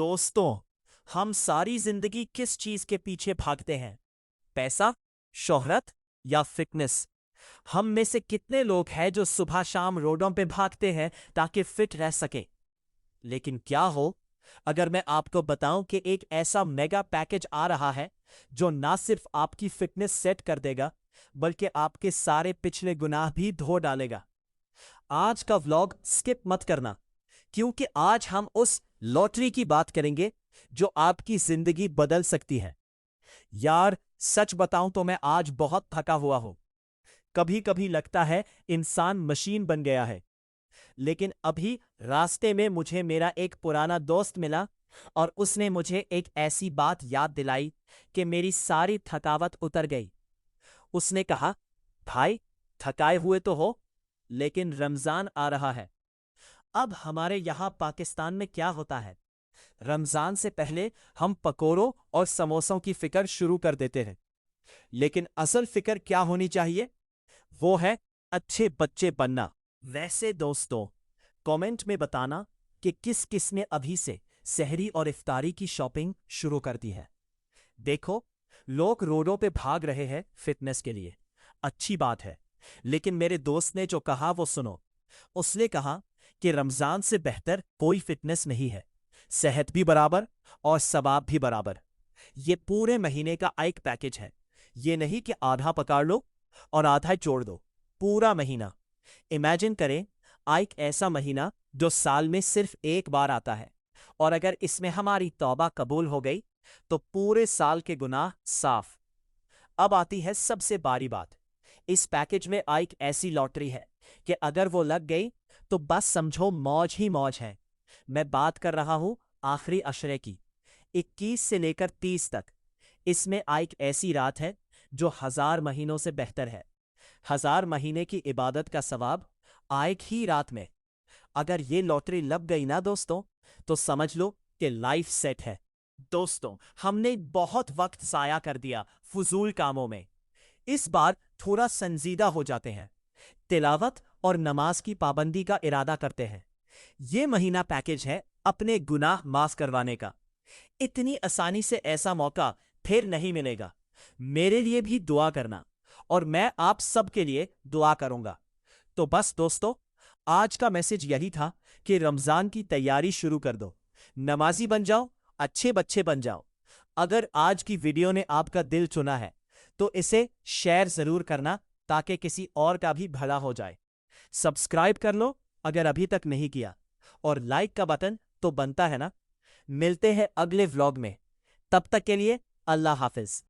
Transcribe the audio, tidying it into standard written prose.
दोस्तों, हम सारी जिंदगी किस चीज के पीछे भागते हैं? पैसा, शोहरत या फिटनेस? हम में से कितने लोग हैं जो सुबह शाम रोडों पे भागते हैं ताकि फिट रह सके? लेकिन क्या हो अगर मैं आपको बताऊं कि एक ऐसा मेगा पैकेज आ रहा है जो ना सिर्फ आपकी फिटनेस सेट कर देगा बल्कि आपके सारे पिछले गुनाह भी धो डालेगा। आज का व्लॉग स्किप मत करना, क्योंकि आज हम उस लॉटरी की बात करेंगे जो आपकी जिंदगी बदल सकती है। यार, सच बताऊं तो मैं आज बहुत थका हुआ हूं। कभी कभी लगता है इंसान मशीन बन गया है। लेकिन अभी रास्ते में मुझे मेरा एक पुराना दोस्त मिला और उसने मुझे एक ऐसी बात याद दिलाई कि मेरी सारी थकावट उतर गई। उसने कहा, भाई, थकाए हुए तो हो, लेकिन रमजान आ रहा है। अब हमारे यहाँ पाकिस्तान में क्या होता है, रमजान से पहले हम पकोड़ों और समोसों की फिक्र शुरू कर देते हैं। लेकिन असल फिक्र क्या होनी चाहिए? वो है अच्छे बच्चे बनना। वैसे दोस्तों, कमेंट में बताना कि किस किस ने अभी से सहरी और इफ्तारी की शॉपिंग शुरू कर दी है। देखो, लोग रोडों पे भाग रहे हैं फिटनेस के लिए। अच्छी बात है, लेकिन मेरे दोस्त ने जो कहा वो सुनो। उसने कहा कि रमजान से बेहतर कोई फिटनेस नहीं है, सेहत भी बराबर और सवाब भी बराबर। ये पूरे महीने का एक पैकेज है। ये नहीं कि आधा पकड़ लो और आधा छोड़ दो, पूरा महीना। इमेजिन करें, एक ऐसा महीना जो साल में सिर्फ एक बार आता है, और अगर इसमें हमारी तौबा कबूल हो गई तो पूरे साल के गुनाह साफ। अब आती है सबसे बड़ी बात। इस पैकेज में एक ऐसी लॉटरी है कि अगर वो लग गई तो बस समझो मौज ही मौज है। मैं बात कर रहा हूं आखिरी अशरे की, 21 से लेकर 30 तक। इसमें एक ऐसी रात है जो 1000 महीनों से बेहतर है। 1000 महीने की इबादत का सवाब एक ही रात में। अगर ये लॉटरी लग गई ना दोस्तों, तो समझ लो कि लाइफ सेट है। दोस्तों, हमने बहुत वक्त ज़ाया कर दिया फजूल कामों में। इस बार थोड़ा संजीदा हो जाते हैं, तिलावत और नमाज की पाबंदी का इरादा करते हैं। ये महीना पैकेज है अपने गुनाह माफ करवाने का। इतनी आसानी से ऐसा मौका फिर नहीं मिलेगा। मेरे लिए भी दुआ करना, और मैं आप सबके लिए दुआ करूंगा। तो बस दोस्तों, आज का मैसेज यही था कि रमजान की तैयारी शुरू कर दो, नमाजी बन जाओ, अच्छे बच्चे बन जाओ। अगर आज की वीडियो ने आपका दिल चुना है तो इसे शेयर जरूर करना ताकि किसी और का भी भला हो जाए। सब्सक्राइब कर लो अगर अभी तक नहीं किया, और लाइक का बटन तो बनता है ना। मिलते हैं अगले व्लॉग में, तब तक के लिए अल्लाह हाफिज।